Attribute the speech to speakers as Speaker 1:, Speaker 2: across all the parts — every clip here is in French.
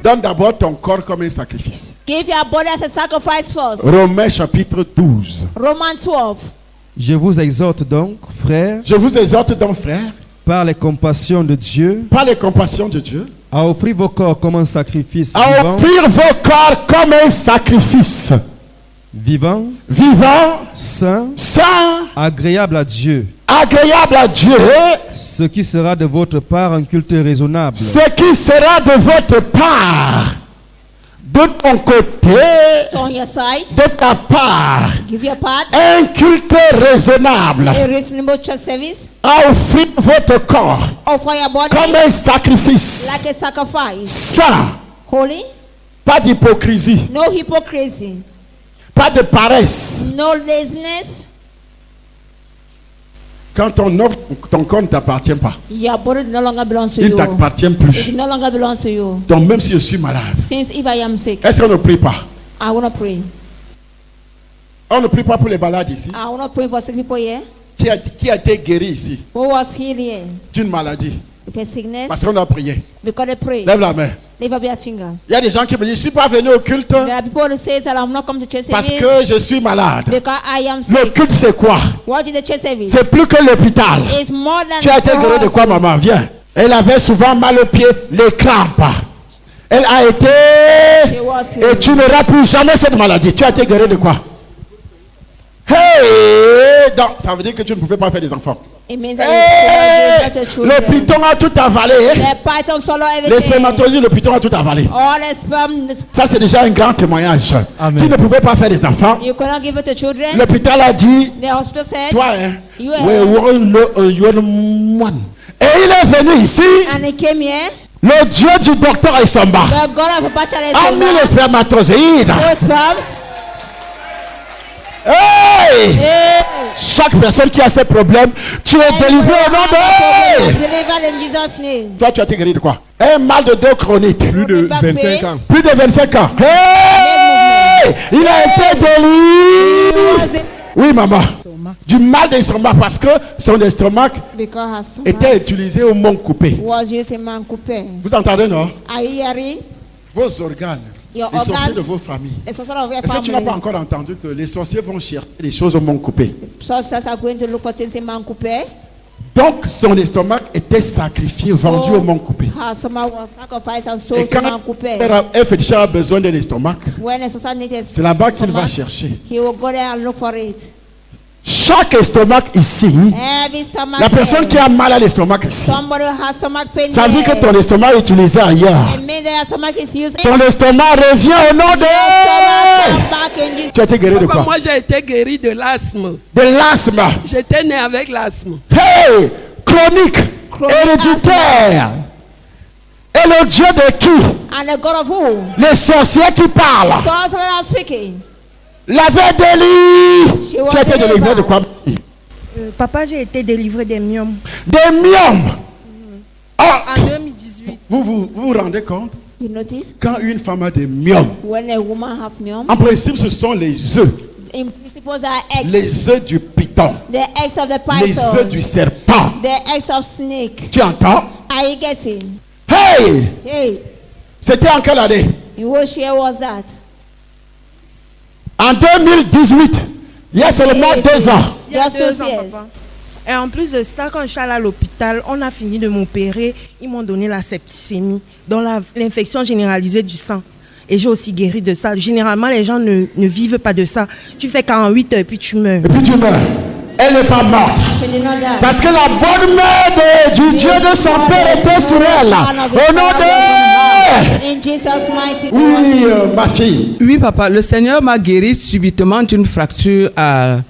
Speaker 1: Donne d'abord ton corps comme un sacrifice.
Speaker 2: Give your body as a sacrifice first.
Speaker 1: Romains chapitre 12.
Speaker 2: Romans 12.
Speaker 3: Je vous exhorte donc, frères,
Speaker 1: Je vous exhorte donc, frères,
Speaker 3: par les compassions de Dieu,
Speaker 1: par les compassions de Dieu,
Speaker 3: à offrir vos corps comme un sacrifice
Speaker 1: à offrir vos corps comme un sacrifice
Speaker 3: vivant,
Speaker 1: saint,
Speaker 3: agréable à Dieu,
Speaker 1: agréable à Dieu,
Speaker 3: ce qui sera de votre part un culte raisonnable.
Speaker 1: ce qui sera de votre part, de ton côté,
Speaker 2: So on your side,
Speaker 1: de ta part,
Speaker 2: give your part.
Speaker 1: un culte raisonnable,
Speaker 2: A reasonable church service.
Speaker 1: à offrir votre corps
Speaker 2: Offer your body
Speaker 1: comme un sacrifice
Speaker 2: like a sacrifice.
Speaker 1: saint,
Speaker 2: Holy.
Speaker 1: pas d'hypocrisie,
Speaker 2: No hypocrisy.
Speaker 1: pas de paresse.
Speaker 2: No laziness.
Speaker 1: Quand on offre, ton corps ne t'appartient pas.
Speaker 2: Your body no longer belongs to
Speaker 1: Il ne
Speaker 2: you.
Speaker 1: t'appartient
Speaker 2: It
Speaker 1: plus.
Speaker 2: no longer belongs to you.
Speaker 1: Donc même si je suis malade,
Speaker 2: Since if I am sick,
Speaker 1: est-ce qu'on ne prie pas?
Speaker 2: I want to pray.
Speaker 1: On ne prie pas pour les malades ici.
Speaker 2: I want to pray for sick people here.
Speaker 1: Qui a été guéri ici
Speaker 2: Who was healed here?
Speaker 1: d'une maladie?
Speaker 2: If a sickness,
Speaker 1: Parce qu'on a prié.
Speaker 2: because they pray.
Speaker 1: Lève la main.
Speaker 2: Lift up your finger.
Speaker 1: Il y a des gens qui me disent, je ne suis pas venu au culte
Speaker 2: There are people who say that I'm not come to church
Speaker 1: parce
Speaker 2: service
Speaker 1: que je suis malade.
Speaker 2: because I am
Speaker 1: Le
Speaker 2: sick.
Speaker 1: culte c'est quoi?
Speaker 2: What is the church service?
Speaker 1: C'est plus que l'hôpital.
Speaker 2: It's more than
Speaker 1: Tu as été guéri de quoi, maman? Viens. Elle avait souvent mal aux pieds, les crampes. Elle a été...
Speaker 2: She was
Speaker 1: Et
Speaker 2: healed.
Speaker 1: tu n'auras plus jamais cette maladie. Tu as été guéri de quoi? Hey! Donc, ça veut dire que tu ne pouvais pas faire des enfants.
Speaker 2: It means that
Speaker 1: Hey!
Speaker 2: you cannot give birth to
Speaker 1: Le
Speaker 2: children.
Speaker 1: python a tout avalé.
Speaker 2: The python swallow
Speaker 1: Les
Speaker 2: everything.
Speaker 1: spermatozoïdes, le python a tout avalé.
Speaker 2: All the sperm,
Speaker 1: Ça, c'est déjà un grand témoignage.
Speaker 3: Amen.
Speaker 1: Tu ne pouvais pas faire des enfants.
Speaker 2: you cannot give it to children.
Speaker 1: L'hôpital a dit,
Speaker 2: The hospital said,
Speaker 1: toi, hein,
Speaker 2: You
Speaker 1: ouais,
Speaker 2: are-
Speaker 1: et il est venu ici,
Speaker 2: and he came here.
Speaker 1: le Dieu du docteur Isamba
Speaker 2: The God of Bachelor
Speaker 1: a mis les spermatozoïdes.
Speaker 2: those sperms.
Speaker 1: Hey!
Speaker 2: Hey.
Speaker 1: Chaque personne qui a ces problèmes, tu es délivré au nom de...
Speaker 2: Delivered in Jesus' name.
Speaker 1: Toi, tu as été guéri de quoi? Un mal de dos chronique.
Speaker 3: Plus de 25 ans.
Speaker 1: Plus de 25 ans. Hey! Il a été délivré.
Speaker 2: Was it
Speaker 1: Oui, maman. Du mal d'estomac parce que son estomac
Speaker 2: because her stomach
Speaker 1: était utilisé au mont coupé.
Speaker 2: was used in man coupé.
Speaker 1: Vous entendez, non?
Speaker 2: Are you hearing?
Speaker 1: Vos organes,
Speaker 2: Your
Speaker 1: les sorciers de
Speaker 2: organs,
Speaker 1: vos familles.
Speaker 2: the sorcerer of your
Speaker 1: Est-ce que tu n'as pas
Speaker 2: family.
Speaker 1: encore entendu que les sorciers vont chercher les choses au mont coupé?
Speaker 2: Sorcerers are going to look for things in man coupé.
Speaker 1: Donc son estomac était sacrifié, vendu au mont coupé.
Speaker 2: Her stomach was sacrificed and
Speaker 1: Et
Speaker 2: sold to man
Speaker 1: quand
Speaker 2: coupé.
Speaker 1: un féticheur a besoin d'un estomac,
Speaker 2: When a sorcerer needs
Speaker 1: c'est là-bas qu'il va
Speaker 2: stomach,
Speaker 1: chercher.
Speaker 2: he will go there and look for it.
Speaker 1: Chaque estomac ici,
Speaker 2: Every stomach
Speaker 1: la personne
Speaker 2: pain.
Speaker 1: qui a mal à l'estomac ici,
Speaker 2: Somebody has stomach pain.
Speaker 1: ça veut dire que
Speaker 2: there.
Speaker 1: ton estomac est utilisé ailleurs.
Speaker 2: It means that your stomach is used.
Speaker 1: Ton estomac revient au nom
Speaker 2: Your stomach
Speaker 1: de...
Speaker 2: come back in Jesus.
Speaker 1: Tu as été guéri de
Speaker 4: Papa,
Speaker 1: quoi?
Speaker 4: moi j'ai été guéri de l'asthme.
Speaker 1: De l'asthme.
Speaker 4: J'étais né avec l'asthme.
Speaker 1: Hey! Chronique,
Speaker 2: Chronique
Speaker 1: héréditaire. Et le Dieu de qui?
Speaker 2: And the God of who?
Speaker 1: Les sorciers qui parlent.
Speaker 2: Sorcerer are speaking.
Speaker 1: L'avait délivré.
Speaker 2: She was
Speaker 1: Tu as été délivré
Speaker 2: delivered.
Speaker 1: de quoi?
Speaker 5: Papa, j'ai été délivré des myomes
Speaker 1: Des myomes. Ah,
Speaker 5: en 2018.
Speaker 1: vous vous rendez compte?
Speaker 2: You notice?
Speaker 1: Quand une femme a des myomes,
Speaker 2: When a woman have myom,
Speaker 1: en principe, ce sont les œufs.
Speaker 2: in principle are eggs.
Speaker 1: Les œufs du python.
Speaker 2: The eggs of the
Speaker 1: Les œufs
Speaker 2: python.
Speaker 1: du serpent.
Speaker 2: The eggs of snake.
Speaker 1: Tu entends?
Speaker 2: Are you getting?
Speaker 1: Hey!
Speaker 2: Hey,
Speaker 1: C'était en quelle année?
Speaker 2: in which year was that?
Speaker 1: En 2018. Il y a seulement 2 ans.
Speaker 5: Il y a
Speaker 2: Just
Speaker 5: 2
Speaker 2: 2
Speaker 5: ans,
Speaker 2: years.
Speaker 5: papa. Et en plus de ça, quand je suis allée à l'hôpital, on a fini de m'opérer. Ils m'ont donné la septicémie, donc l'infection généralisée du sang. Et j'ai aussi guéri de ça. Généralement, les gens ne vivent pas de ça. Tu fais 48 heures et puis tu meurs.
Speaker 1: Et puis tu meurs. Elle n'est pas morte.
Speaker 2: She did not die.
Speaker 1: Parce que la bonne main du Dieu de son père était sur elle. Au nom de...
Speaker 2: In Jesus' mighty name.
Speaker 1: Oui, ma fille.
Speaker 4: Oui, papa, le Seigneur m'a guéri subitement d'une fracture à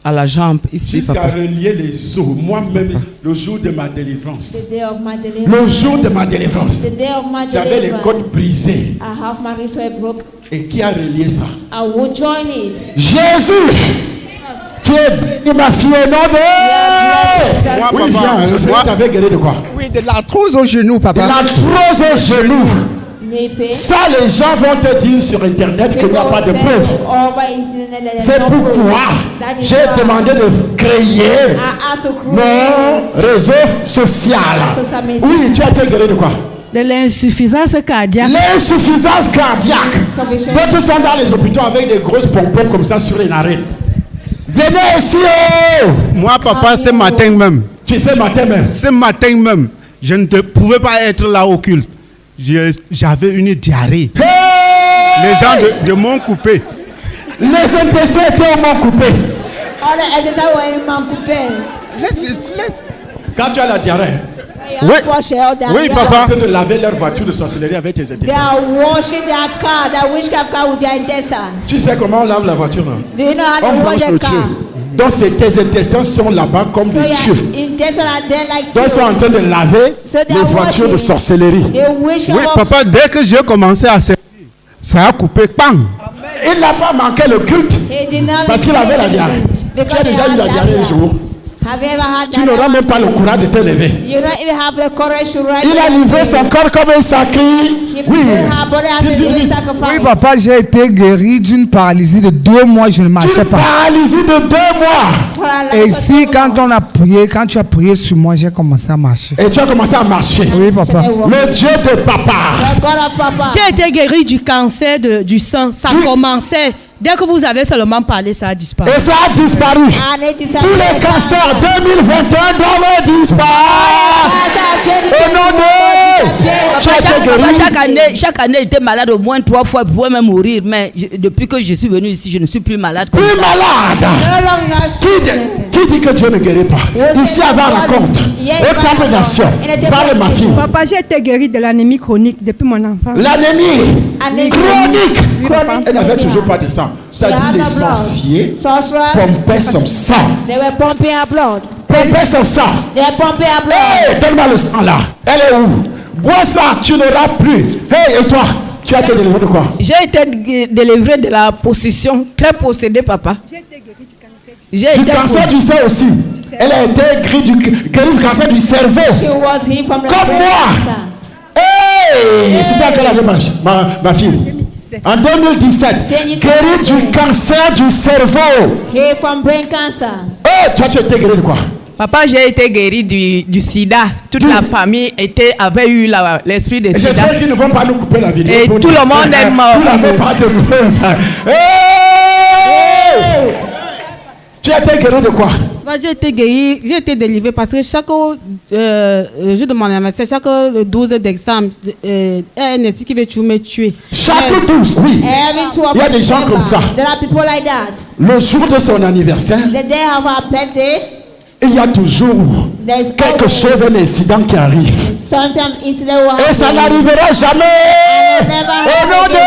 Speaker 4: la jambe ici,
Speaker 1: Jusqu'à
Speaker 4: papa.
Speaker 1: relier les os. Moi-même, le jour de ma délivrance.
Speaker 2: The day of my
Speaker 1: Le
Speaker 2: deliverance.
Speaker 1: jour de ma délivrance.
Speaker 2: The day of my
Speaker 1: J'avais les
Speaker 2: deliverance.
Speaker 1: côtes brisées.
Speaker 2: I have my wrist broke.
Speaker 1: Et qui a relié ça?
Speaker 2: I will join it.
Speaker 1: Jésus! Tu es béni, ma fille, au nom de...
Speaker 2: Moi,
Speaker 1: Oui,
Speaker 4: papa.
Speaker 1: viens. Le Seigneur t'avait guéri de quoi?
Speaker 4: Oui, de l'arthrose au genou,
Speaker 1: De
Speaker 4: papa.
Speaker 1: l'arthrose au genou. Ça, les gens vont te dire sur Internet qu'il n'y a pas de preuves. C'est pourquoi j'ai demandé de créer mon réseau social. Oui, tu as été guéri de quoi?
Speaker 6: De l'insuffisance cardiaque.
Speaker 1: L'insuffisance cardiaque. D'autres sont dans les hôpitaux avec des grosses pompons comme ça sur les narines. Venez ici.
Speaker 7: Moi, papa, ce matin même.
Speaker 1: Tu sais,
Speaker 7: Ce matin même, je ne pouvais pas être là au culte. J'avais une diarrhée.
Speaker 1: Hey!
Speaker 7: Les gens de m'ont coupé.
Speaker 1: Les intestins étaient au moins coupés. Quand tu as la diarrhée,
Speaker 7: Oui, oui,
Speaker 1: tu es en
Speaker 7: papa.
Speaker 1: train de laver leur voiture de sorcellerie avec tes
Speaker 2: They
Speaker 1: intestins.
Speaker 2: are washing their car, their witchcraft car with their intestine.
Speaker 1: Tu sais comment on lave la voiture, non?
Speaker 2: Do you know how
Speaker 1: On
Speaker 2: to wash
Speaker 1: mange
Speaker 2: their
Speaker 1: le
Speaker 2: car?
Speaker 1: Dieu. Donc tes intestins sont là-bas comme
Speaker 2: So
Speaker 1: des
Speaker 2: your
Speaker 1: dieux.
Speaker 2: intestines are there like
Speaker 1: Donc ils sont en train de laver
Speaker 2: So they
Speaker 1: les
Speaker 2: are
Speaker 1: voitures de
Speaker 2: washing.
Speaker 1: sorcellerie.
Speaker 2: The witchcraft
Speaker 7: Oui,
Speaker 2: of
Speaker 7: papa, dès que j'ai commencé à servir, ça a coupé, bang.
Speaker 1: Il n'a pas manqué le culte
Speaker 2: He did not
Speaker 1: parce qu'il avait la diarrhée. Tu as déjà eu la diarrhée un jour.
Speaker 2: Have you ever had
Speaker 1: Tu
Speaker 2: that?
Speaker 1: n'auras même pas le courage de te lever.
Speaker 2: You don't even have the courage to rise.
Speaker 1: Il a livré son corps comme un sacrifice.
Speaker 2: She
Speaker 1: Oui.
Speaker 2: put her body as a living sacrifice.
Speaker 8: Oui, papa, j'ai été guéri d'une paralysie de 2 mois, je ne marchais
Speaker 1: Une
Speaker 8: pas.
Speaker 1: paralysie de 2 mois.
Speaker 8: Et ici, quand on a prié, quand tu as prié sur moi, j'ai commencé à marcher.
Speaker 1: Et tu as commencé à marcher.
Speaker 8: Oui, papa.
Speaker 1: Le Dieu de papa.
Speaker 2: The God of Papa.
Speaker 6: J'ai été guéri du cancer du sang. Ça commençait. Dès que vous avez seulement parlé, ça a disparu.
Speaker 1: Et ça a disparu.
Speaker 2: And it is
Speaker 1: Tous les cancers 2021 doivent disparaître. Au nom de tu as été guéri.
Speaker 9: Chaque année, j'étais malade au moins 3 fois, je pouvais même mourir. Mais depuis que je suis venu ici, je ne suis plus malade. Comme
Speaker 1: Plus
Speaker 9: ça.
Speaker 1: malade. Qui dit que Dieu ne guérit pas? Ici, avant la rencontre, au temple nation, parle ma fille.
Speaker 6: Papa, j'ai été guéri de l'anémie chronique depuis mon enfance.
Speaker 1: L'anémie chronique. Elle n'avait toujours pas de sang. C'est-à-dire les sorciers pompaient son sang.
Speaker 2: They were pumping her blood.
Speaker 1: Pompaient son sang.
Speaker 2: They were pumping her blood.
Speaker 1: Hey, donne-moi le sang là. Elle est où? Bois ça, tu n'auras plus. Hey, et toi? Tu as été délivré de quoi?
Speaker 4: J'ai été délivré de la possession, très possédée, papa. J'ai
Speaker 1: Du
Speaker 4: été
Speaker 1: cancer du sein aussi. Elle a été guérie du cancer du cerveau.
Speaker 2: She was healed from the
Speaker 1: Comme
Speaker 2: brain
Speaker 1: moi.
Speaker 2: cancer.
Speaker 1: Hey! C'était à quelle année ma fille? En 2017. Guérie du cancer du cerveau.
Speaker 2: Healed from brain cancer.
Speaker 1: Oh, tu as été guéri de quoi?
Speaker 4: Papa, j'ai été guéri du sida. Toute la famille avait eu l'esprit de
Speaker 1: Et
Speaker 4: sida.
Speaker 1: j'espère qu'ils ne vont pas nous couper la vidéo.
Speaker 4: Et tout le monde est mort.
Speaker 1: Vous n'avez pas de preuves. Hey! Tu as été guéri de quoi?
Speaker 6: J'ai été guéri, j'ai été délivré parce que chaque jour de mon anniversaire, chaque 12 décembre, un esprit qui veut toujours me tuer.
Speaker 1: Chaque 12, oui. Il y a des gens comme ça.
Speaker 2: There are people like that.
Speaker 1: Le jour de son anniversaire,
Speaker 2: The day of our birthday,
Speaker 1: il y a toujours
Speaker 2: there's
Speaker 1: quelque chose, un incident qui arrive.
Speaker 2: sometimes incident will
Speaker 1: Et ça
Speaker 2: happen.
Speaker 1: n'arrivera jamais.
Speaker 2: Never
Speaker 1: Au nom
Speaker 2: happen
Speaker 1: de...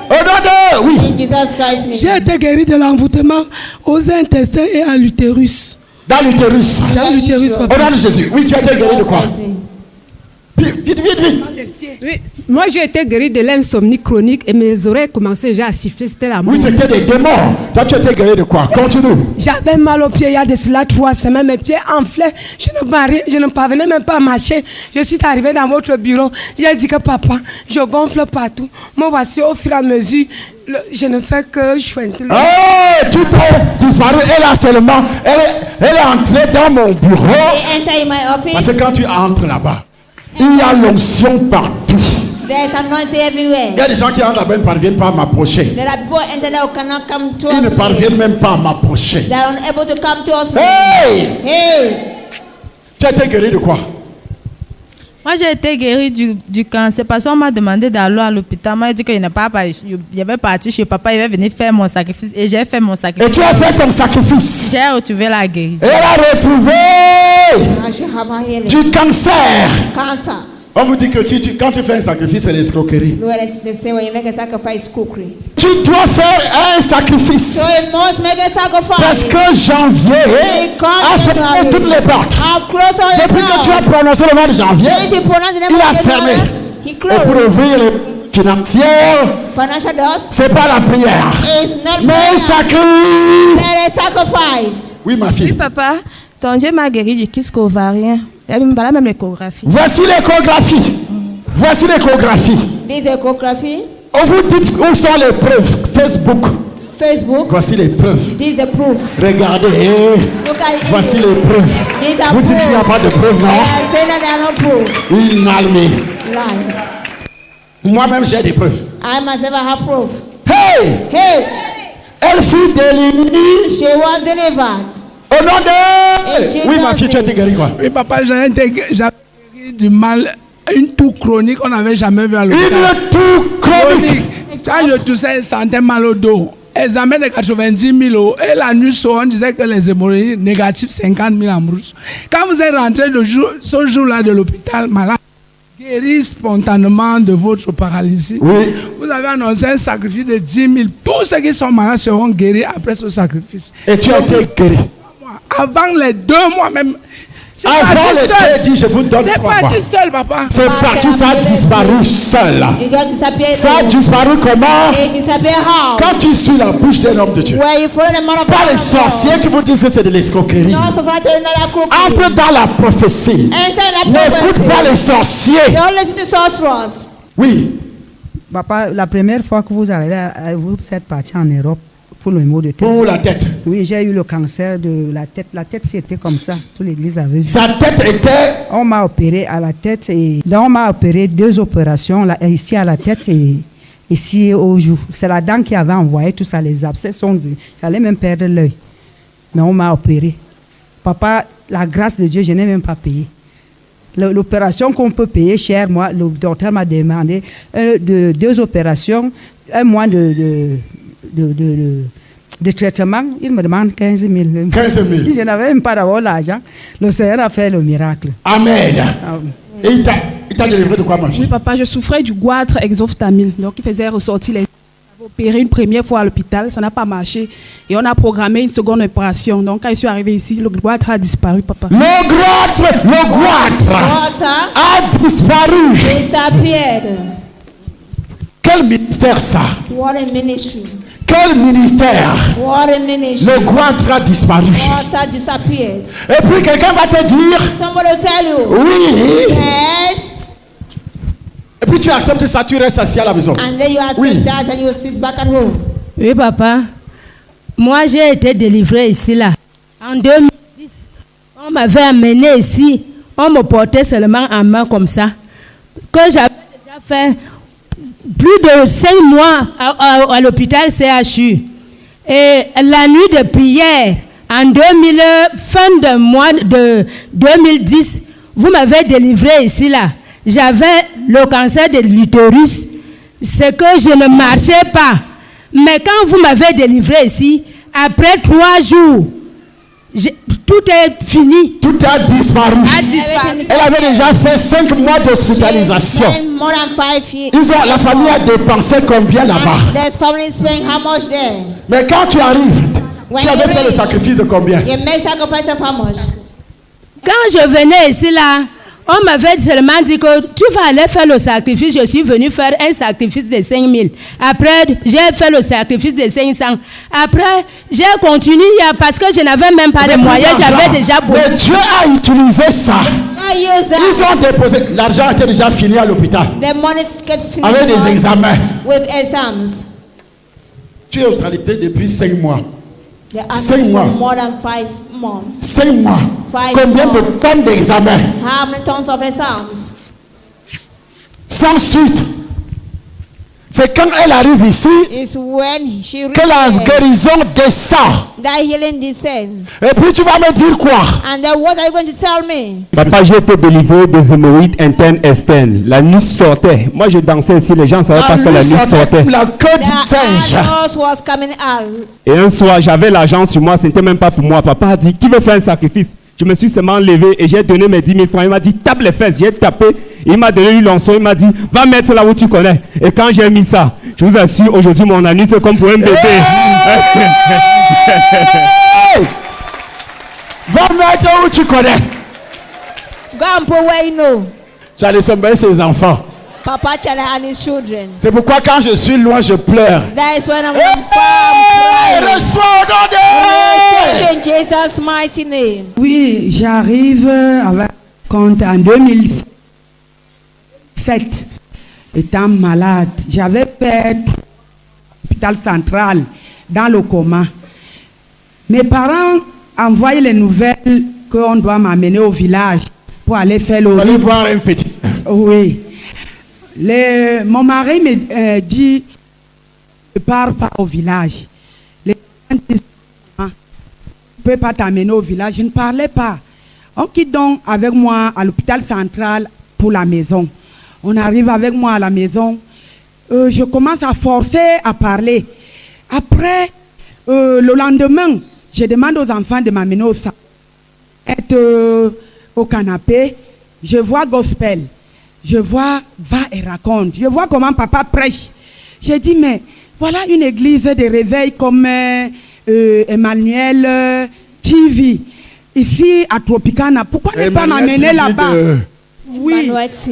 Speaker 1: Au nom de... Oui.
Speaker 2: in Jesus Christ's name.
Speaker 6: J'ai été guéri de l'envoûtement aux intestins et à l'utérus.
Speaker 1: Dans l'utérus.
Speaker 6: Dans l'utérus,
Speaker 1: Au
Speaker 6: papa.
Speaker 1: nom de Jésus. Oui, tu as été guéri de quoi? Vite, vite, vite, vite.
Speaker 6: Oui. Moi, j'ai été guéri de l'insomnie chronique et mes oreilles commençaient déjà à siffler. C'était la mort.
Speaker 1: Oui, c'était des démons. Toi, tu as été guéri de quoi? Continue.
Speaker 6: J'avais mal aux pieds il y a de cela 3 semaines. Mes pieds enflaient. Je ne parvenais même pas à marcher. Je suis arrivé dans votre bureau. J'ai dit que papa, je gonfle partout. Moi, voici au fur et à mesure, je ne fais que chointer.
Speaker 1: Oh, tout est disparu. Elle a seulement... Elle est entrée dans mon bureau.
Speaker 2: They enter in my
Speaker 1: Parce
Speaker 2: office.
Speaker 1: que quand tu entres là-bas, il y a l'onction partout.
Speaker 2: There's anointing everywhere.
Speaker 1: Il y a des gens qui entrent là-bas et ne parviennent pas à m'approcher.
Speaker 2: There are people enter that cannot come to
Speaker 1: Ils ne
Speaker 2: us.
Speaker 1: parviennent même pas à m'approcher.
Speaker 2: They are unable to come to us.
Speaker 1: Hey!
Speaker 2: Hey!
Speaker 1: Tu as été guéri de quoi?
Speaker 10: Moi, j'ai été guérie du cancer parce qu'on m'a demandé d'aller à l'hôpital. Moi, j'ai dit qu'il n'y pas. Il avait parti chez papa, il avait venu faire mon sacrifice et j'ai fait mon sacrifice.
Speaker 1: Et tu as fait ton sacrifice.
Speaker 10: J'ai retrouvé la guérison.
Speaker 1: Elle a retrouvé
Speaker 2: I should have a healing.
Speaker 1: du cancer.
Speaker 2: Cancer.
Speaker 1: On vous dit que quand tu fais un sacrifice, c'est l'escroquerie.
Speaker 2: Lord, they say when you make a sacrifice, cookery.
Speaker 1: Tu dois faire un sacrifice.
Speaker 2: So you must make a sacrifice.
Speaker 1: Parce que janvier a fermé toutes les portes.
Speaker 2: I've closed all the
Speaker 1: Depuis que tu as
Speaker 2: doors.
Speaker 1: prononcé le mois de janvier,
Speaker 2: Since you pronounce the name
Speaker 1: il
Speaker 2: of
Speaker 1: a
Speaker 2: the
Speaker 1: fermé.
Speaker 2: Lord, he
Speaker 1: Et pour
Speaker 2: closed.
Speaker 1: ouvrir les financières,
Speaker 2: Financial doors
Speaker 1: c'est pas la prière,
Speaker 2: is not
Speaker 1: mais un
Speaker 2: prayer.
Speaker 1: sacrifice.
Speaker 2: There is sacrifice.
Speaker 1: Oui, ma
Speaker 10: Oui,
Speaker 1: fille.
Speaker 10: papa, ton Dieu m'a guéri du kyste ovarien. Il y a même l'échographie.
Speaker 1: Voici l'échographie. Voici l'échographie.
Speaker 2: This echography.
Speaker 1: On vous dit où sont les preuves. Facebook.
Speaker 2: Facebook.
Speaker 1: Voici les preuves.
Speaker 2: This is a proof.
Speaker 1: Regardez. Voici les preuves. Vous dites qu'il n'y a pas de preuves, non? Une armée.
Speaker 2: Lies.
Speaker 1: Moi-même, j'ai des preuves.
Speaker 2: I myself have proof.
Speaker 1: Hey!
Speaker 2: Hey!
Speaker 1: Elle fut délivrée.
Speaker 2: She was delivered.
Speaker 1: Au nom de... Oui, ma fille, tu as été guérie quoi?
Speaker 6: Oui, papa, j'avais guéri du mal, une toux chronique qu'on n'avait jamais vu à l'hôpital.
Speaker 1: Une toux chronique.
Speaker 6: Quand je toussais, je sentais mal au dos. Examen de 90 000 euros. Et la nuit, on disait que les hémorroïdes négatifs 50 000 en brousse. Quand vous êtes rentré ce jour-là de l'hôpital, malade, guéri spontanément de votre paralysie.
Speaker 1: Oui.
Speaker 6: Vous avez annoncé un sacrifice de 10 000. Tous ceux qui sont malades seront guéris après ce sacrifice.
Speaker 1: Et tu as été guéri.
Speaker 6: Avant les 2 mois même.
Speaker 1: Avant les 2 dit, je vous donne 3 mois.
Speaker 6: C'est parti seul, papa.
Speaker 1: C'est parti, ça a disparu seul. Ça a disparu comment? Quand tu suis la bouche d'un homme de Dieu. Pas les sorciers qui vous disent que c'est de l'escroquerie. Entre dans la prophétie. N'écoute pas les sorciers. Oui.
Speaker 11: Papa, la première fois que vous êtes parti en Europe, pour le mot de tête.
Speaker 1: Pour la tête.
Speaker 11: Oui, j'ai eu le cancer de la tête. La tête, c'était comme ça. Toute l'église avait vu.
Speaker 1: Sa tête était...
Speaker 11: On m'a opéré à la tête. Et donc, on m'a opéré 2 opérations. Là, ici à la tête et ici au joue. C'est la dent qui avait envoyé tout ça. Les abcès sont venus. J'allais même perdre l'œil. Mais on m'a opéré. Papa, la grâce de Dieu, je n'ai même pas payé. L'opération qu'on peut payer cher, moi, le docteur m'a demandé 2 opérations, 1 mois de traitement, il me demande 15 000.
Speaker 1: 15 000.
Speaker 11: Je n'avais même pas d'avoir l'argent. Le Seigneur a fait le miracle.
Speaker 1: Amen. Et il t'a délivré de quoi, ma fille?
Speaker 12: Oui, papa, je souffrais du goitre exophthalmine. Donc, il faisait ressortir les... J'avais opéré une première fois à l'hôpital, ça n'a pas marché. Et on a programmé une seconde opération. Donc, quand je suis arrivé ici, le goitre a disparu, papa.
Speaker 1: Le goitre a disparu. Quel ministère ça?
Speaker 2: What a ministry.
Speaker 1: Quel ministère?
Speaker 2: What a ministry.
Speaker 1: Le goitre a disparu.
Speaker 2: Goitre disappeared.
Speaker 1: Et puis quelqu'un va te dire,
Speaker 2: somebody will tell you,
Speaker 1: oui.
Speaker 2: Yes.
Speaker 1: Et puis tu acceptes ça, tu restes assis à la maison.
Speaker 2: And then you accept that and you sit back at home.
Speaker 13: Oui, papa. Moi, j'ai été délivré ici, là. En 2010, on m'avait amené ici. On me portait seulement en main comme ça. Que j'avais déjà fait plus de 5 mois à l'hôpital CHU. Et la nuit de prière, en fin de mois de 2010, vous m'avez délivré ici, là. J'avais le cancer de l'utérus. C'est que je ne marchais pas. Mais quand vous m'avez délivré ici, après 3 jours, tout est fini.
Speaker 1: Tout a disparu. Elle avait déjà fait 5 mois d'hospitalisation. La famille a dépensé combien là-bas? Mais quand tu arrives, tu avais fait le sacrifice de combien?
Speaker 13: Quand je venais ici là, on m'avait seulement dit que tu vas aller faire le sacrifice. Je suis venu faire un sacrifice de 5 000. Après, j'ai fait le sacrifice de 500. Après, j'ai continué parce que je n'avais même pas de moyens. J'avais déjà beaucoup.
Speaker 1: Mais Dieu a utilisé ça. Ils ont déposé. L'argent était déjà fini à l'hôpital. Avec des examens. Tu es hospitalisé depuis 5 mois. 5 mois. 5 mois. Combien de tonnes d'examens?
Speaker 2: How many tons of exams?
Speaker 1: Sans suite. C'est quand elle arrive ici que la guérison descend. Et puis tu vas me dire quoi?
Speaker 2: And then what are you going to tell me?
Speaker 14: Papa, j'ai été délivré des hémorroïdes internes externes. La nuit sortait. Moi, je dansais ici. Les gens ne savaient pas que la nuit sortait.
Speaker 1: La queue du singe.
Speaker 14: Et un soir, j'avais l'argent sur moi. Ce n'était même pas pour moi. Papa a dit, qui veut faire un sacrifice? Je me suis seulement levé et j'ai donné mes 10 000 francs. Il m'a dit, tape les fesses. J'ai tapé. Il m'a donné une lançon. Il m'a dit, va mettre là où tu connais. Et quand j'ai mis ça, je vous assure, aujourd'hui, mon ami, c'est comme pour un bébé.
Speaker 1: Va mettre où tu connais.
Speaker 2: Go and put where you know.
Speaker 1: J'allais surveiller ses enfants.
Speaker 2: Papa Chala and his children.
Speaker 1: C'est pourquoi quand je suis loin, je pleure.
Speaker 2: That is when I'm crying.
Speaker 1: Reçois au nom de
Speaker 2: in Jesus' mighty name.
Speaker 11: Oui, j'arrive avec compte en 2007.
Speaker 6: 2007, étant malade, j'avais fait l'hôpital central dans le coma. Mes parents envoyaient les nouvelles qu'on doit m'amener au village pour aller faire le...
Speaker 1: Allez voir un petit.
Speaker 6: Oui. Mon mari me dit, ne pars pas au village. Les gens disent, je ne peux pas t'amener au village. Je ne parlais pas. On quitte donc avec moi à l'hôpital central pour la maison. On arrive avec moi à la maison. Je commence à forcer à parler. Après, le lendemain, je demande aux enfants de m'amener au salon. Être au canapé. Je vois gospel. Je vois va et raconte. Je vois comment papa prêche. J'ai dit, mais voilà une église de réveil comme Emmanuel TV. Ici à Tropicana. Pourquoi ne pas m'amener là-bas? Oui.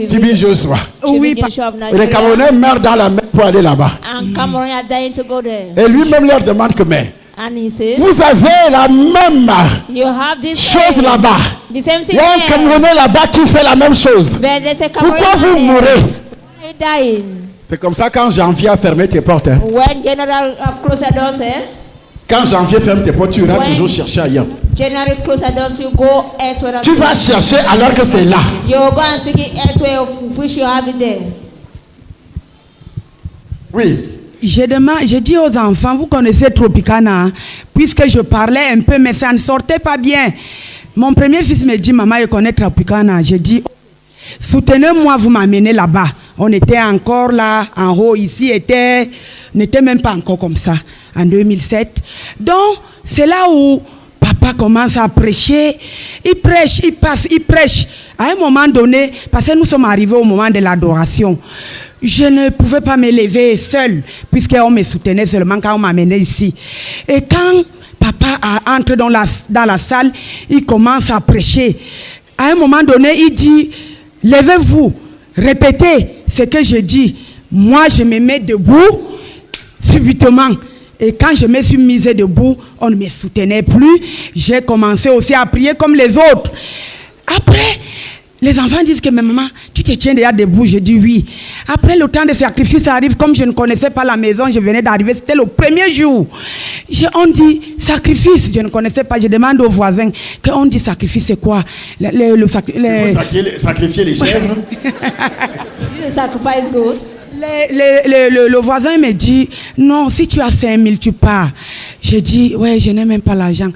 Speaker 1: Tibi Joshua.
Speaker 6: Oui.
Speaker 1: Les Camerounais meurent dans la mer pour aller là-bas. Et lui-même leur demande que mais. Vous avez la même chose là-bas. Il y a un Camerounais là-bas qui fait la même chose. Pourquoi vous mourrez? C'est comme ça quand Janvier a fermé tes portes. Hein. Quand Janvier ferme tes portes, tu iras toujours chercher ailleurs. Tu vas chercher alors que c'est là. Oui.
Speaker 6: Je dis aux enfants, vous connaissez Tropicana, hein, puisque je parlais un peu, mais ça ne sortait pas bien. Mon premier fils me dit, maman, je connais Tropicana. J'ai dit, soutenez-moi, vous m'amenez là-bas. On était encore là, en haut, ici, n'était même pas encore comme ça, en 2007. Donc, c'est là où papa commence à prêcher. Il prêche, il passe, il prêche. À un moment donné, parce que nous sommes arrivés au moment de l'adoration, je ne pouvais pas me lever seul, puisqu'on me soutenait seulement quand on m'amenait ici. Et quand papa entre dans la salle, il commence à prêcher. À un moment donné, il dit, levez-vous, répétez ce que je dis. Moi, je me mets debout, subitement. Et quand je me suis mise debout, on ne me soutenait plus. J'ai commencé aussi à prier comme les autres. Après, les enfants disent que mais maman, tu te tiens déjà debout. Je dis oui. Après, le temps de sacrifice arrive. Comme je ne connaissais pas la maison, je venais d'arriver. C'était le premier jour. On dit sacrifice. Je ne connaissais pas. Je demande aux voisins qu'on dit sacrifice, c'est quoi?
Speaker 1: Sacrifier les chèvres.
Speaker 6: Le voisin me dit, non, si tu as 5 000, tu pars. J'ai dit, ouais, je n'ai même pas l'argent.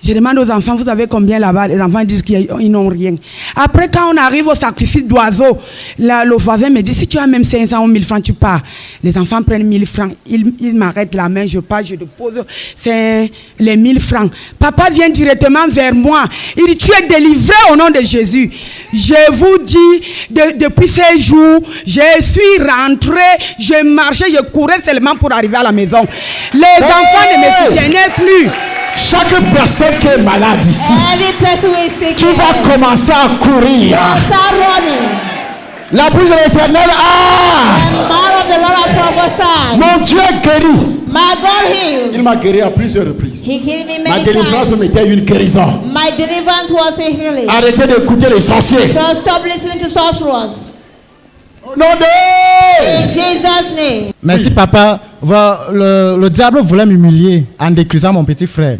Speaker 6: Je demande aux enfants, vous avez combien là-bas? Les enfants disent qu'ils n'ont rien. Après, quand on arrive au sacrifice d'oiseaux, le voisin me dit, si tu as même 500 ou 1000 francs, tu pars. Les enfants prennent 1000 francs. Ils m'arrêtent la main, je pars, je dépose les 1000 francs. Papa vient directement vers moi. Il dit, tu es délivré au nom de Jésus. Je vous dis, depuis ces jours, je suis rentré, je marchais, je courais seulement pour arriver à la maison. Les enfants ne me soutenaient plus.
Speaker 1: Chaque personne qui est malade ici, tu vas commencer à courir. La bouche de l'Éternel, mon Dieu guérit. Il m'a guéri à plusieurs reprises. Ma délivrance était une guérison. Arrêtez d'écouter les sorciers.
Speaker 2: So stop listening to sorcerers.
Speaker 1: Non,
Speaker 2: in Jesus' name.
Speaker 15: Merci papa. Le diable voulait m'humilier en décrisant mon petit frère.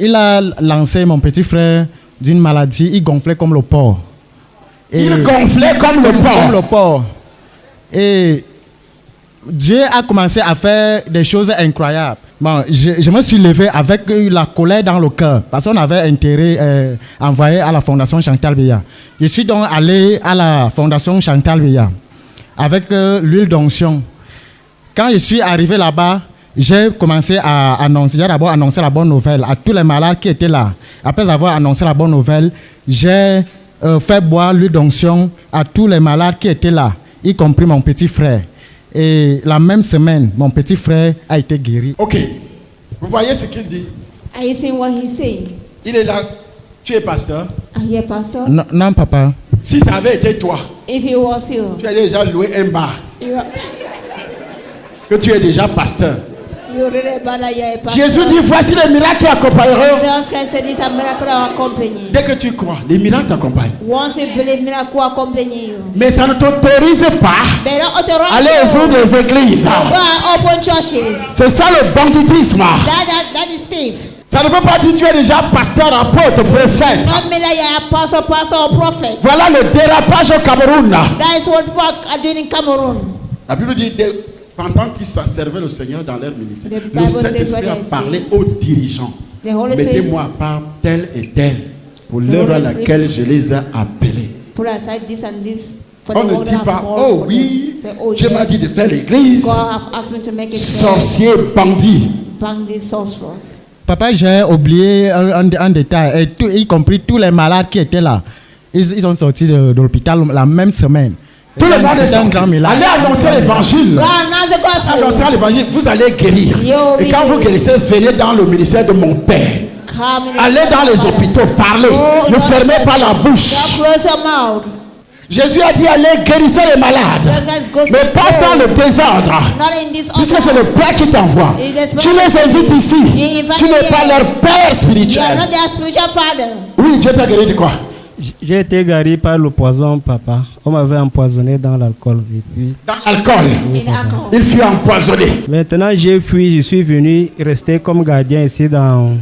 Speaker 15: Il a lancé mon petit frère d'une maladie. Il gonflait comme le porc.
Speaker 1: Il gonflait comme le
Speaker 15: porc. Et Dieu a commencé à faire des choses incroyables. Bon, je me suis levé avec la colère dans le cœur parce qu'on avait intérêt envoyé à la Fondation Chantal Biya. Je suis donc allé à la Fondation Chantal Biya avec l'huile d'onction. Quand je suis arrivé là-bas, j'ai commencé à annoncer. J'ai d'abord annoncé la bonne nouvelle à tous les malades qui étaient là. Après avoir annoncé la bonne nouvelle, j'ai fait boire l'huile d'onction à tous les malades qui étaient là, y compris mon petit frère. Et la même semaine, mon petit frère a été guéri.
Speaker 1: Ok. Vous voyez ce qu'il dit?
Speaker 2: Are you seeing what he's saying?
Speaker 1: Il est là. Tu es pasteur?
Speaker 2: Yeah, pastor.
Speaker 15: Non, papa.
Speaker 1: Si ça avait été toi,
Speaker 2: if it was you,
Speaker 1: tu as déjà loué un bar. Que tu es déjà pasteur. Jésus dit, voici les miracles qui accompagneront. Dès que tu crois, les miracles t'accompagnent. Mais ça ne t'autorise pas à aller ouvrir des églises. C'est ça le banditisme. Ça ne veut pas dire que tu es déjà pasteur, apôtre, prophète. Voilà le dérapage au Cameroun. La Bible dit, pendant qu'ils servaient le Seigneur dans leur ministère, le Saint-Esprit a parlé aux dirigeants. Mettez-moi à part tel et tel pour l'œuvre à laquelle je les ai appelés. On ne dit pas, oh oui, Dieu m'a dit de faire l'église. Sorcier, bandit.
Speaker 15: Papa, j'ai oublié un détail, et tout, y compris tous les malades qui étaient là. Ils sont sortis de l'hôpital la même semaine.
Speaker 1: Tout le monde est sorti. Allez annoncer l'évangile. Annoncez l'évangile, vous allez guérir. Et quand vous guérissez, venez dans le ministère de mon Père. Allez dans les hôpitaux, parlez. Ne fermez pas la bouche. Jésus a dit, allez guérissez les malades. Mais pas dans le désordre. Puisque c'est le Père qui t'envoie. Tu les invites ici. Tu n'es pas leur Père spirituel. Oui, Dieu t'a guéri de quoi?
Speaker 16: J'ai été guéri par le poison, papa. On m'avait empoisonné dans l'alcool.
Speaker 1: Dans l'alcool?
Speaker 16: Oui,
Speaker 1: il fut empoisonné.
Speaker 16: Maintenant, j'ai fui. Je suis venu rester comme gardien ici dans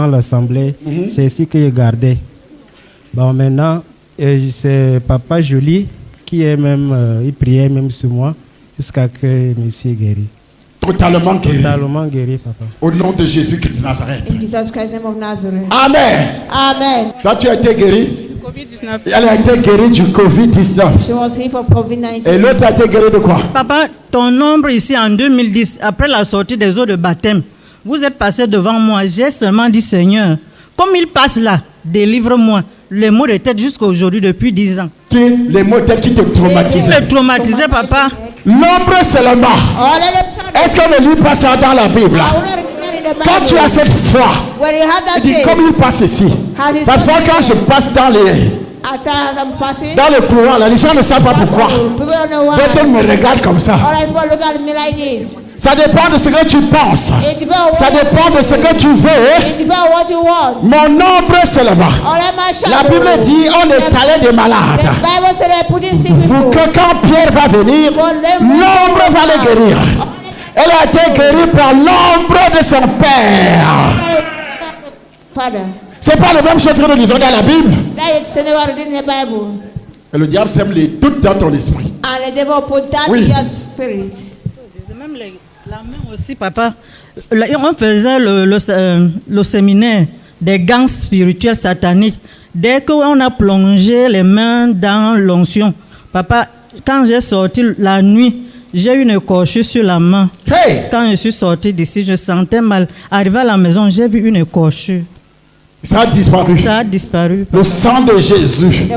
Speaker 16: l'assemblée. C'est ici que je gardais. Bon, maintenant, c'est Papa Joly qui est même, il priait même sur moi jusqu'à que je me suis guéri.
Speaker 1: Totalement guéri.
Speaker 16: Totalement guéri, papa.
Speaker 1: Au nom de Jésus-Christ de Nazareth.
Speaker 2: In Jesus Christ's name of Nazareth.
Speaker 1: Amen.
Speaker 2: Amen.
Speaker 1: Toi, tu as été guéri.
Speaker 2: COVID-19.
Speaker 1: Elle a été guérie du COVID-19.
Speaker 2: She was healed of COVID-19.
Speaker 1: Et l'autre a été guérie de quoi?
Speaker 17: Papa, ton nombre ici en 2010, après la sortie des eaux de baptême, vous êtes passé devant moi. J'ai seulement dit, Seigneur, comme il passe là, délivre-moi. Les maux de tête jusqu'à aujourd'hui, depuis 10 ans.
Speaker 1: Les maux de tête qui te traumatisaient?
Speaker 17: Qui me traumatisaient, papa.
Speaker 1: L'ombre seulement. Est-ce qu'on ne lit pas ça dans la Bible? Quand tu as cette foi, il dit comme il passe ici. Parfois quand je passe dans le courant, les gens ne savent pas pourquoi. Personne me regarde comme ça. Ça dépend de ce que tu penses. Ça dépend de ce que tu veux. Mon nombre seulement. La Bible dit on est allé des malades. Pour que quand Pierre va venir, l'ombre va le guérir. Elle a été guérie par l'ombre de son Père. C'est pas la même chose que nous disons dans la Bible. Et le diable sème les doutes dans ton esprit. Oui.
Speaker 17: Même la main aussi, papa. On faisait le séminaire des gangs spirituels sataniques. Dès qu'on a plongé les mains dans l'onction, papa, quand j'ai sorti la nuit, j'ai eu une écorchure sur la main.
Speaker 1: Hey!
Speaker 17: Quand je suis sorti d'ici, je sentais mal. Arrivé à la maison, j'ai vu une écorchure.
Speaker 1: Ça a disparu.
Speaker 17: Ça a disparu.
Speaker 1: Le sang de Jésus.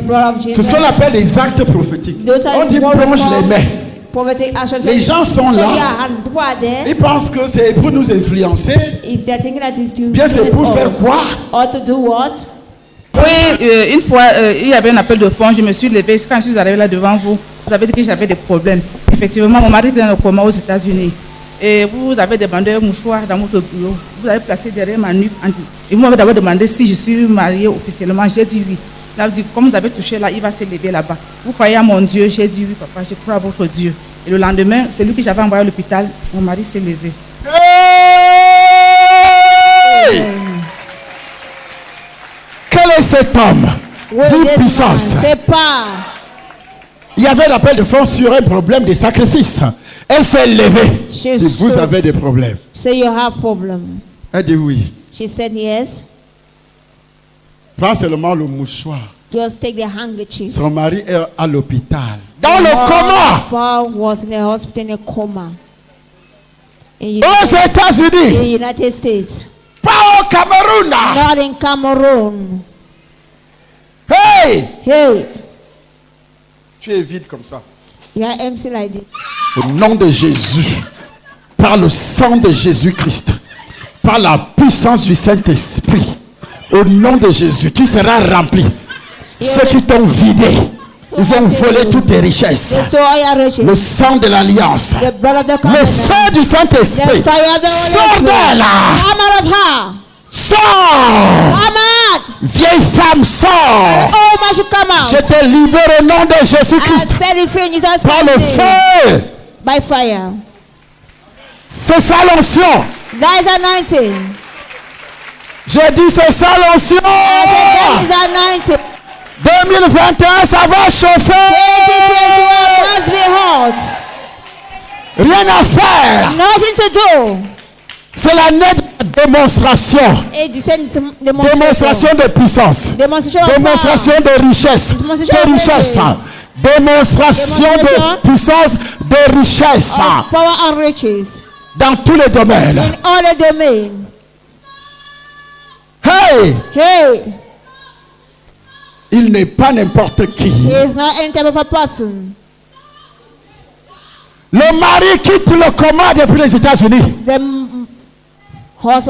Speaker 1: C'est ce qu'on appelle les actes prophétiques. On dit plonge les mains. Les gens sont là. Ils pensent que c'est pour nous influencer. Bien, c'est pour faire quoi?
Speaker 18: Oui, une fois, il y avait un appel de fonds. Je me suis levée. Quand je suis arrivée là devant vous, vous avez dit que j'avais des problèmes. Effectivement, mon mari était dans le coma aux États-Unis. Et vous avez demandé un mouchoir dans votre bureau. Vous avez placé derrière ma nuque. Et vous m'avez d'abord demandé si je suis mariée officiellement. J'ai dit oui. Là, vous dites, comme vous avez touché là, il va se lever là-bas. Vous croyez à mon Dieu? J'ai dit oui, papa, je crois à votre Dieu. Et le lendemain, c'est lui que j'avais envoyé à l'hôpital. Mon mari s'est levé.
Speaker 1: Hey! Quel est cet homme? D'une puissance. Il y avait l'appel de fonds sur un problème de sacrifice. Elle s'est levée. Et vous avez des problèmes.
Speaker 2: Say you have problem.
Speaker 1: Elle dit oui.
Speaker 2: She said yes.
Speaker 1: Prends seulement le mouchoir.
Speaker 2: Just take the handkerchief.
Speaker 1: Son mari est à l'hôpital. Dans le coma.
Speaker 2: Paul was in a hospital in a coma.
Speaker 1: Aux États-Unis.
Speaker 2: In the United States.
Speaker 1: Pas au Cameroun.
Speaker 2: Not in Cameroon.
Speaker 1: Hey!
Speaker 2: Hey!
Speaker 1: Tu es vide comme ça.
Speaker 2: You are empty like this.
Speaker 1: Au nom de Jésus, par le sang de Jésus-Christ, par la puissance du Saint-Esprit, au nom de Jésus, tu seras rempli. Ceux qui t'ont vidé, Ils ont volé toutes tes richesses. Le sang de l'alliance. Le feu du Saint-Esprit. Sors d'elle. Sors. Vieille femme, sors. Je te libère au nom de Jésus-Christ. Par le feu.
Speaker 2: By fire.
Speaker 1: C'est ça l'onction.
Speaker 2: That is anointing.
Speaker 1: J'ai dit c'est ça l'onction.
Speaker 2: That is anointing.
Speaker 1: 2021, ça va chauffer.
Speaker 2: 2021 must be hot.
Speaker 1: Rien à faire.
Speaker 2: Nothing to do.
Speaker 1: C'est l'année de démonstration. Démonstration de puissance. Démonstration de richesse. De richesse. Démonstration de puissance, de richesse.
Speaker 2: Power and riches.
Speaker 1: Dans tous les domaines.
Speaker 2: In all the domains.
Speaker 1: Hey!
Speaker 2: Hey!
Speaker 1: Il n'est pas n'importe qui.
Speaker 2: He is not any type of a person.
Speaker 1: Le mari quitte le coma depuis les États-Unis. Là,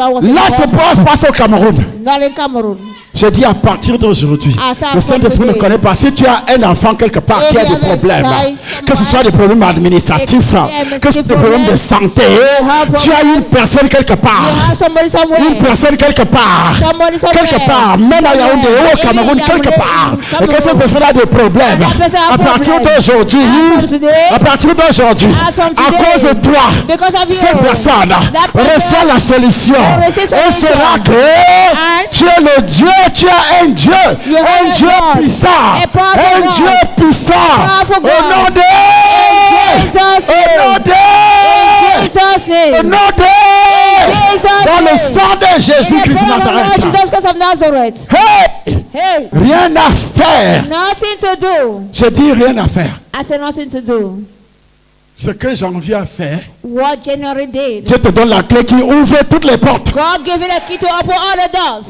Speaker 1: je passe au Cameroun.
Speaker 2: Not in Cameroon.
Speaker 1: Je dis à partir d'aujourd'hui, le Saint-Esprit ne connaît pas. Si tu as un enfant quelque part qui a des problèmes, que ce soit des problèmes administratifs, que ce soit des problèmes de santé, tu as une personne quelque part, même à Yaoundé ou au Cameroun quelque part, et que cette personne a des problèmes. À partir d'aujourd'hui, à cause de toi, cette personne reçoit la solution. Et sera que tu es le Dieu. Tu as un Dieu puissant, un Dieu puissant, au nom de dans le sang de Jésus-Christ de Nazareth. Hey! Rien à faire.
Speaker 2: Nothing to do.
Speaker 1: Je dis rien à faire.
Speaker 2: I said nothing to do.
Speaker 1: Ce que janvier a fait,
Speaker 2: what January did.
Speaker 1: Dieu te donne la clé qui ouvre toutes les portes.
Speaker 2: God gave you the key to open all the doors.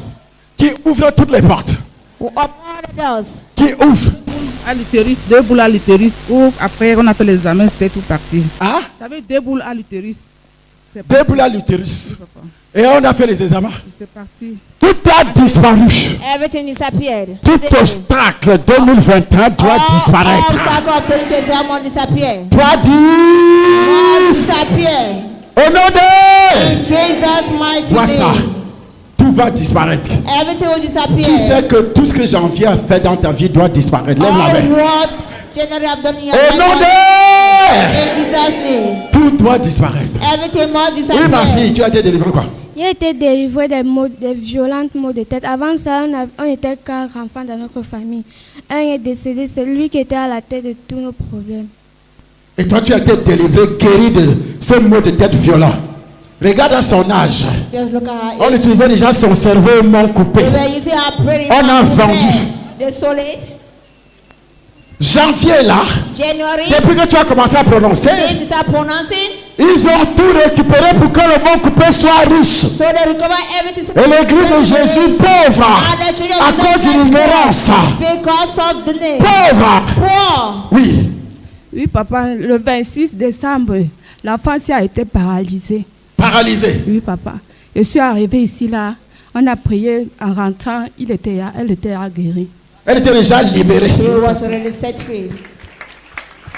Speaker 1: Qui ouvre toutes les portes.
Speaker 2: Open all the doors.
Speaker 1: Qui ouvre.
Speaker 18: À l'utérus, 2 boules à l'utérus. Ou après, on a fait les examens, c'était tout parti.
Speaker 1: Ah?
Speaker 18: Tu avais 2 boules à l'utérus.
Speaker 1: 2 boules à l'utérus. Et on a fait les examens.
Speaker 18: C'est parti.
Speaker 1: Tout a disparu.
Speaker 2: Everything disappeared.
Speaker 1: Tout obstacle 2021 doit disparaître. Doit
Speaker 2: disappear.
Speaker 1: Au nom de
Speaker 2: In Jesus' mighty
Speaker 1: vois ça.
Speaker 2: name.
Speaker 1: Tout va disparaître.
Speaker 2: Everything will disappear.
Speaker 1: Qui sait que tout ce que janvier a fait dans ta vie doit disparaître? Lève la main. Au nom de tout doit disparaître. Oui, ma fille, tu as été délivrée quoi?
Speaker 19: J'ai été délivré des violentes maux de tête. Avant ça, on était 4 enfants dans notre famille. Un est décédé, c'est lui qui était à la tête de tous nos problèmes.
Speaker 1: Et toi, tu as été délivré, guéri de ce maux de tête violent. Regarde à son âge. On utilisait déjà son cerveau non coupé. On a vendu. Janvier là, depuis que tu as commencé à prononcer, ils ont tout récupéré pour que le bon coupé soit riche. Et l'église de Jésus pauvre à cause de l'ignorance. Pauvre. Oui.
Speaker 12: Oui, papa, le 26 décembre, l'enfant a été paralysé.
Speaker 1: Paralysé?
Speaker 12: Oui, papa. Je suis arrivée ici, là. On a prié en rentrant. Elle était guérie.
Speaker 1: Elle était déjà libérée.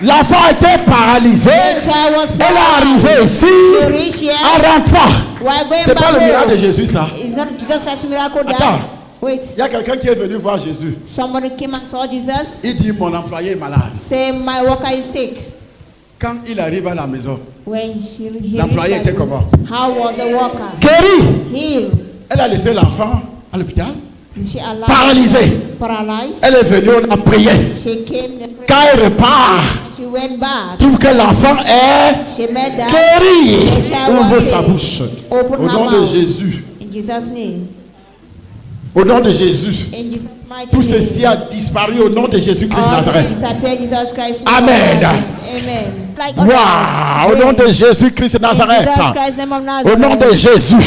Speaker 1: L'enfant était paralysé. Elle est arrivée ici en rentrant. C'est pas le miracle de Jésus, ça. Attends. Il y a quelqu'un qui est venu voir Jésus. Il dit mon employé est malade.
Speaker 2: My worker is sick.
Speaker 1: Quand il arrive à la maison, l'employé était comment?
Speaker 2: How was the worker?
Speaker 1: Guéri. Elle a laissé l'enfant à l'hôpital. Paralysé. Elle est venue, on a prié. Quand elle repart, trouve que l'enfant est guéri. Ouvre sa bouche. Au nom de Jésus. Au nom de Jésus. Tout ceci a disparu au nom de Jésus-Christ Nazareth. Amen. Wow. Au nom de Jésus-Christ Nazareth. Au nom de Jésus.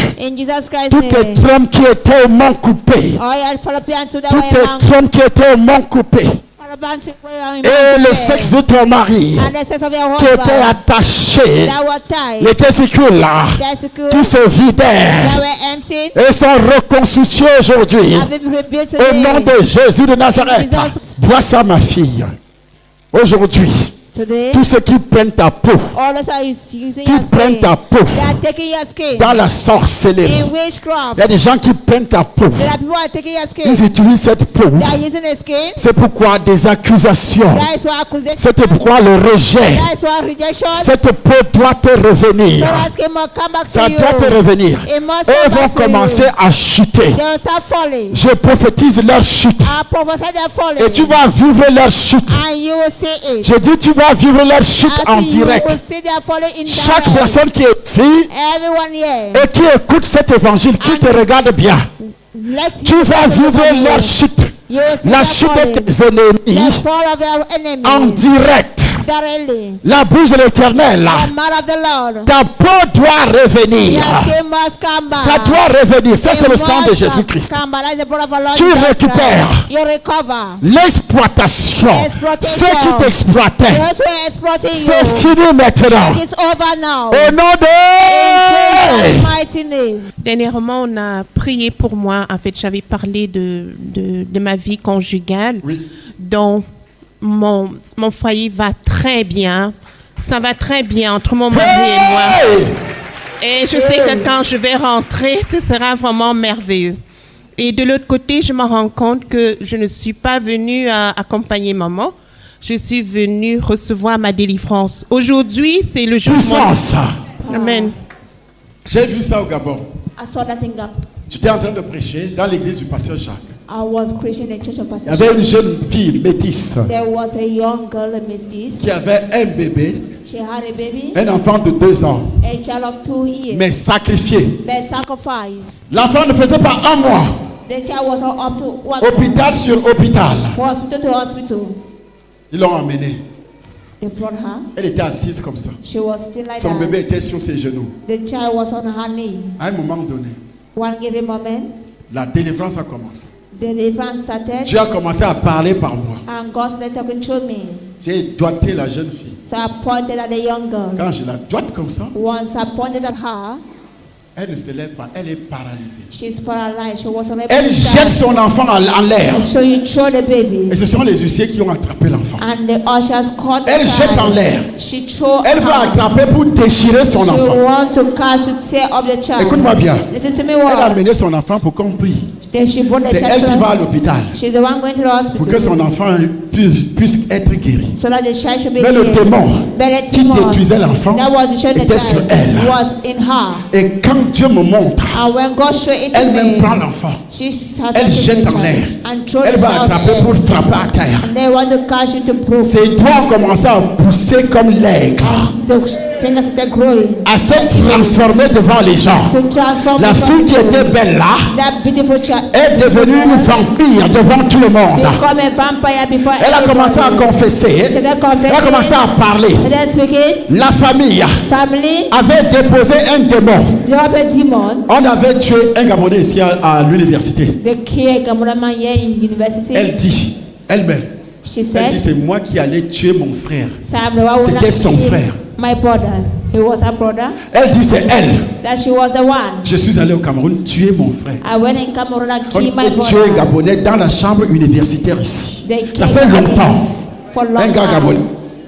Speaker 1: Tout est trompe qui était au mont coupé. Tout est trompe qui était au mont coupé. Et le sexe de ton mari qui était attaché, les testicules qui se vidaient et sont reconstitués aujourd'hui. Au nom de Jésus de Nazareth. Vois ça, ma fille. Aujourd'hui, tous ceux qui prennent ta peau, qui prennent ta peau dans la sorcellerie, il y a des gens qui prennent ta peau, ils utilisent cette peau. C'est pourquoi des accusations, c'est pourquoi le rejet, cette peau doit te revenir. Ça doit te revenir. Eux vont commencer à chuter. Je prophétise leur chute. Et tu vas vivre leur chute. Je dis tu vas vivre leur chute en direct. Chaque personne qui est ici et qui écoute cet évangile, qui te regarde bien, tu vas vivre leur chute. La chute de tes ennemis en direct. La bouche de l'Éternel, ta peau doit revenir. Ça doit revenir. Ça, c'est le sang de Jésus-Christ. Tu récupères l'exploitation. Ceux qui t'exploitaient, c'est fini maintenant. Au nom de...
Speaker 20: Dernièrement, on a prié pour moi. En fait, j'avais parlé de ma vie conjugale, dont mon foyer va très bien. Ça va très bien entre mon mari et moi. Et je sais que quand je vais rentrer, ce sera vraiment merveilleux. Et de l'autre côté, je me rends compte que je ne suis pas venue accompagner maman. Je suis venue recevoir ma délivrance. Aujourd'hui, c'est le jour.
Speaker 1: Puissance.
Speaker 20: Amen.
Speaker 1: J'ai vu ça au Gabon.
Speaker 2: I saw that in Gabon.
Speaker 1: J'étais en train de prêcher dans l'église du pasteur Jacques.
Speaker 2: I was preaching in the church of
Speaker 1: Il y
Speaker 2: Pastor
Speaker 1: avait une
Speaker 2: Jacques.
Speaker 1: jeune fille métisse
Speaker 2: There was a young girl, a Miss
Speaker 1: qui avait un bébé,
Speaker 2: She had a baby,
Speaker 1: un enfant de 2 ans,
Speaker 2: a child of 2 years.
Speaker 1: mais sacrifié.
Speaker 2: But sacrifice.
Speaker 1: L'enfant ne faisait pas 1 mois.
Speaker 2: The child was up to what?
Speaker 1: Hôpital sur hôpital.
Speaker 2: Hospital to hospital.
Speaker 1: Ils l'ont emmenée.
Speaker 2: They brought her.
Speaker 1: Elle était assise comme ça.
Speaker 2: She was still like
Speaker 1: Son
Speaker 2: that.
Speaker 1: bébé était sur ses genoux.
Speaker 2: The child was on her knee.
Speaker 1: À un moment donné,
Speaker 2: One given moment,
Speaker 1: la délivrance a commencé.
Speaker 2: deliverance started.
Speaker 1: Dieu a commencé à parler par moi.
Speaker 2: And God started talking to me.
Speaker 1: J'ai doigté la jeune fille.
Speaker 2: So I pointed at the young girl.
Speaker 1: Quand je la doite comme ça,
Speaker 2: Once I pointed at her,
Speaker 1: elle ne se lève pas, elle est paralysée.
Speaker 2: she's paralyzed. She was unable
Speaker 1: Elle
Speaker 2: to
Speaker 1: jette
Speaker 2: stand.
Speaker 1: son enfant en l'air.
Speaker 2: And so you throw the baby.
Speaker 1: Et ce sont les huissiers qui ont attrapé l'enfant.
Speaker 2: And the ushers caught the
Speaker 1: Elle
Speaker 2: child.
Speaker 1: jette en l'air.
Speaker 2: She throw
Speaker 1: Elle va
Speaker 2: her.
Speaker 1: attraper pour déchirer son
Speaker 2: She
Speaker 1: enfant.
Speaker 2: want to catch to tear up the child.
Speaker 1: Écoute-moi bien.
Speaker 2: Listen to me
Speaker 1: Elle a
Speaker 2: well.
Speaker 1: amené son enfant pour qu'on prie.
Speaker 2: Then she brought the
Speaker 1: C'est
Speaker 2: child
Speaker 1: elle qui
Speaker 2: to-
Speaker 1: va à l'hôpital
Speaker 2: She's the one going to the hospital.
Speaker 1: pour que son enfant puisse être guéri.
Speaker 2: So that the child should be
Speaker 1: Mais le
Speaker 2: healed.
Speaker 1: démon
Speaker 2: But the
Speaker 1: qui
Speaker 2: demon
Speaker 1: détruisait l'enfant
Speaker 2: that was destroying the
Speaker 1: était sur
Speaker 2: child
Speaker 1: elle.
Speaker 2: was in her.
Speaker 1: Et quand Dieu me montre,
Speaker 2: And when God showed it to
Speaker 1: elle-même
Speaker 2: me,
Speaker 1: prend l'enfant.
Speaker 2: she has
Speaker 1: Elle
Speaker 2: taken
Speaker 1: jette
Speaker 2: the
Speaker 1: en
Speaker 2: child
Speaker 1: l'air.
Speaker 2: and throw
Speaker 1: Elle
Speaker 2: the
Speaker 1: va
Speaker 2: child
Speaker 1: attraper
Speaker 2: in.
Speaker 1: pour frapper à terre.
Speaker 2: And they want to catch it to prove.
Speaker 1: Ses doigts ont commencé à pousser comme l'aigle.
Speaker 2: The fingers started growing.
Speaker 1: À s'être transformée devant les gens.
Speaker 2: To transform
Speaker 1: La
Speaker 2: the
Speaker 1: fille qui était belle là
Speaker 2: that beautiful child
Speaker 1: est devenue une vampire devant tout le monde.
Speaker 2: become a vampire before
Speaker 1: Elle a
Speaker 2: everybody.
Speaker 1: commencé à confesser.
Speaker 2: She started
Speaker 1: Elle a
Speaker 2: confessing.
Speaker 1: commencé à parler.
Speaker 2: And then speaking.
Speaker 1: La famille
Speaker 2: Family.
Speaker 1: avait déposé un démon.
Speaker 2: Drop a demon.
Speaker 1: On avait tué un Gabonais ici à l'université.
Speaker 2: The kid Gamurama here in university.
Speaker 1: Elle dit, elle-même,
Speaker 2: She
Speaker 1: elle
Speaker 2: said,
Speaker 1: dit c'est moi qui allais tuer mon frère.
Speaker 2: "I'm the one who
Speaker 1: C'était son
Speaker 2: killed
Speaker 1: frère.
Speaker 2: My brother. He was her brother.
Speaker 1: Elle dit c'est elle.
Speaker 2: That she was the one.
Speaker 1: Je suis allé au Cameroun tuer mon frère.
Speaker 2: I went in Cameroon and
Speaker 1: On
Speaker 2: killed my
Speaker 1: a tué un
Speaker 2: brother.
Speaker 1: Gabonais dans la chambre universitaire ici.
Speaker 2: They
Speaker 1: Ça
Speaker 2: killed
Speaker 1: fait
Speaker 2: my
Speaker 1: longtemps.
Speaker 2: parents for long
Speaker 1: Un gars
Speaker 2: time.
Speaker 1: Gabonais.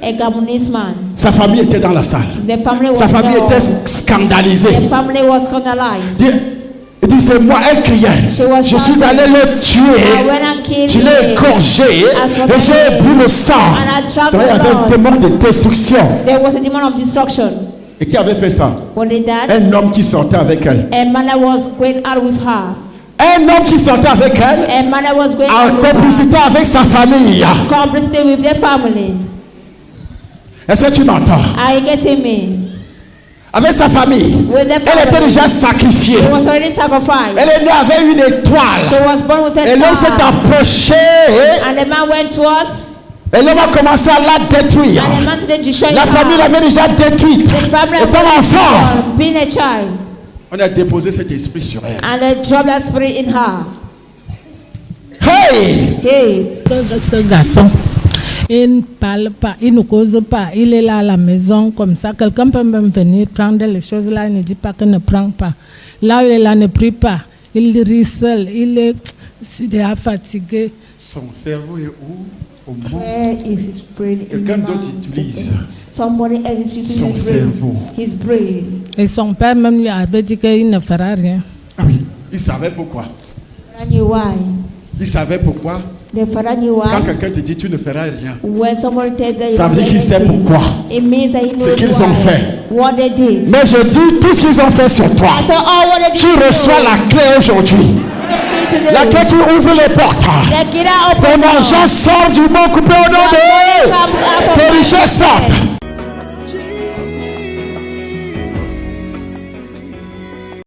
Speaker 2: A Gabonese man.
Speaker 1: Sa famille était dans la salle.
Speaker 2: The family was
Speaker 1: Sa famille
Speaker 2: there.
Speaker 1: était scandalisée.
Speaker 2: The family was scandalized.
Speaker 1: Il dit c'est moi, elle criait. Je suis allé le tuer.
Speaker 2: I went and killed
Speaker 1: Je l'ai
Speaker 2: him.
Speaker 1: égorgé
Speaker 2: I
Speaker 1: et j'ai bu le sang.
Speaker 2: And I drank
Speaker 1: Donc, il y
Speaker 2: the
Speaker 1: avait un
Speaker 2: blood.
Speaker 1: démon de destruction.
Speaker 2: There was a demon of destruction.
Speaker 1: Et qui avait fait ça?
Speaker 2: What did that?
Speaker 1: Un homme qui sortait avec elle.
Speaker 2: A man that was going out with her.
Speaker 1: Un homme qui sortait avec elle
Speaker 2: A man that was going
Speaker 1: en
Speaker 2: out with
Speaker 1: complicité avec sa famille.
Speaker 2: her. Complicity with their family.
Speaker 1: Est-ce que tu m'entends?
Speaker 2: Are you getting me?
Speaker 1: Avec sa famille.
Speaker 2: With their
Speaker 1: Elle était
Speaker 2: family.
Speaker 1: déjà sacrifiée.
Speaker 2: She was already sacrificed.
Speaker 1: Elle est née avec une étoile.
Speaker 2: She was born with a
Speaker 1: Et l'homme
Speaker 2: star.
Speaker 1: s'est approché.
Speaker 2: And the man went to us.
Speaker 1: Et l'homme a commencé à la détruire.
Speaker 2: And the man started destroying
Speaker 1: La famille
Speaker 2: her.
Speaker 1: l'avait déjà détruite.
Speaker 2: The family
Speaker 1: Étant
Speaker 2: was
Speaker 1: enfant.
Speaker 2: being a child.
Speaker 1: On a déposé cet esprit sur elle.
Speaker 2: And they dropped that spirit in her.
Speaker 1: Hey!
Speaker 2: Hey!
Speaker 21: Ce garçon, il ne parle pas, il ne cause pas, il est là à la maison comme ça. Quelqu'un peut même venir prendre les choses là, il ne dit pas qu'il ne prend pas. Là où il est là, ne prie pas. Il rit seul, il est Je suis déjà fatiguée.
Speaker 1: Son cerveau est où? Au monde.
Speaker 2: Where is his brain?
Speaker 1: Quelqu'un d'autre utilise
Speaker 2: Somebody else is using
Speaker 1: son
Speaker 2: his brain.
Speaker 1: cerveau.
Speaker 2: His brain.
Speaker 21: Et son père même lui avait dit qu'il ne fera rien.
Speaker 1: Ah oui, il savait pourquoi.
Speaker 2: I knew why.
Speaker 1: Il savait pourquoi.
Speaker 2: The father knew why.
Speaker 1: Quand quelqu'un te dit tu ne feras rien,
Speaker 2: When somebody tells that
Speaker 1: ça veut dire qu'il sait pourquoi.
Speaker 2: It means that he knows
Speaker 1: Ce qu'ils ont
Speaker 2: why.
Speaker 1: fait.
Speaker 2: What they did.
Speaker 1: Mais je dis tout ce qu'ils ont fait sur toi.
Speaker 2: I said, oh, what they did
Speaker 1: Tu
Speaker 2: to
Speaker 1: reçois
Speaker 2: you.
Speaker 1: la clé aujourd'hui. La clé qui ouvre les portes.
Speaker 2: The key that
Speaker 1: Ton
Speaker 2: opened
Speaker 1: argent sort du monde coupé au nom de Tes richesses sortent.